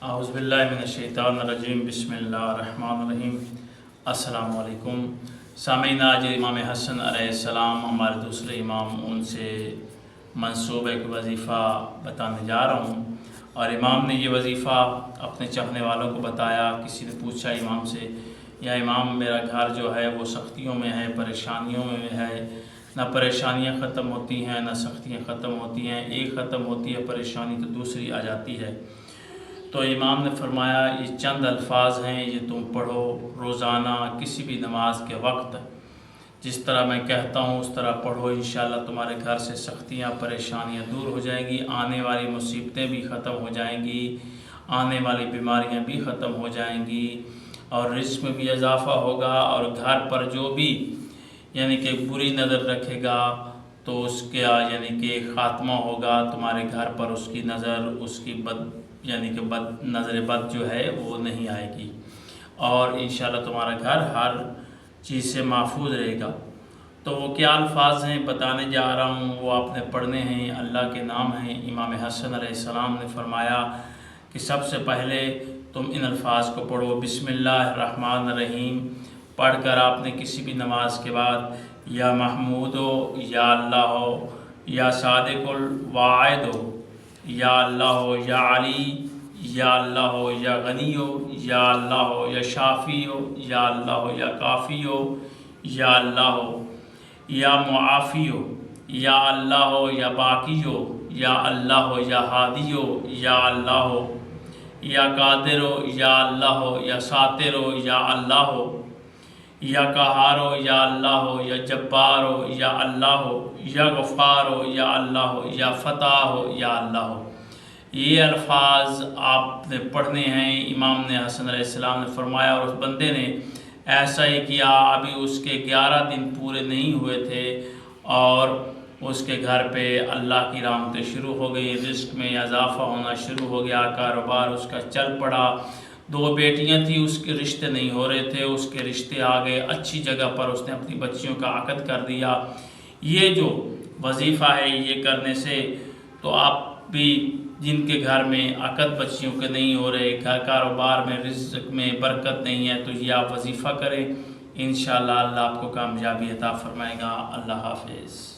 اعوذ باللہ من الشیطان الرجیم بسم اللہ الرحمن الرحیم۔ السلام علیکم سامعین، آج امام حسن علیہ السلام ہمارے دوسرے امام، ان سے منسوب ایک وظیفہ بتانے جا رہا ہوں، اور امام نے یہ وظیفہ اپنے چاہنے والوں کو بتایا۔ کسی نے پوچھا امام سے، یا امام میرا گھر جو ہے وہ سختیوں میں ہے، پریشانیوں میں ہے، نہ پریشانیاں ختم ہوتی ہیں نہ سختیاں ختم ہوتی ہیں، ایک ختم ہوتی ہے پریشانی تو دوسری آ جاتی ہے۔ تو امام نے فرمایا یہ چند الفاظ ہیں، یہ تم پڑھو روزانہ کسی بھی نماز کے وقت، جس طرح میں کہتا ہوں اس طرح پڑھو، انشاءاللہ تمہارے گھر سے سختیاں پریشانیاں دور ہو جائیں گی، آنے والی مصیبتیں بھی ختم ہو جائیں گی، آنے والی بیماریاں بھی ختم ہو جائیں گی، اور رزق میں بھی اضافہ ہوگا، اور گھر پر جو بھی یعنی کہ بری نظر رکھے گا تو اس کا یعنی کہ خاتمہ ہوگا، تمہارے گھر پر اس کی نظر، اس کی نظر بد جو ہے وہ نہیں آئے گی، اور انشاءاللہ تمہارا گھر ہر چیز سے محفوظ رہے گا۔ تو وہ کیا الفاظ ہیں بتانے جا رہا ہوں، وہ آپ نے پڑھنے ہیں، اللہ کے نام ہیں۔ امام حسن علیہ السلام نے فرمایا کہ سب سے پہلے تم ان الفاظ کو پڑھو، بسم اللہ الرحمن الرحیم پڑھ کر آپ نے کسی بھی نماز کے بعد یا محمود ہو، یا اللہ ہو، یا صادق الوعد ہو، یا اللہ ہو، یا علی، یا اللہ ہو، یا غنی ہو، یا اللہ ہو، یا شافی ہو، یا اللہ ہو، یا کافی ہو، یا اللہ ہو، یا معافی ہو، یا اللہ ہو، یا باقی ہو، یا اللہ ہو، یا ہادی ہو، یا اللہ ہو، یا قادر ہو، یا اللہ ہو، یا ساتر ہو، یا اللہ ہو، یا قہار ہو، یا اللہ ہو، یا جبار ہو، یا اللہ ہو، یا غفار ہو، یا اللہ ہو، یا فتح ہو، یا اللہ ہو۔ یہ الفاظ آپ نے پڑھنے ہیں۔ امام نے حسن علیہ السلام نے فرمایا، اور اس بندے نے ایسا ہی کیا، ابھی اس کے 11 دن پورے نہیں ہوئے تھے اور اس کے گھر پہ اللہ کی رحمتیں شروع ہو گئی، رزق میں اضافہ ہونا شروع ہو گیا، کاروبار اس کا چل پڑا۔ 2 بیٹیاں تھیں، اس کے رشتے نہیں ہو رہے تھے، اس کے رشتے آ گئے، اچھی جگہ پر اس نے اپنی بچیوں کا عقد کر دیا۔ یہ جو وظیفہ ہے یہ کرنے سے تو آپ بھی جن کے گھر میں عقد بچیوں کے نہیں ہو رہے، گھر کاروبار میں رزق میں برکت نہیں ہے، تو یہ آپ وظیفہ کریں، انشاءاللہ اللہ آپ کو کامیابی عطا فرمائے گا۔ اللہ حافظ۔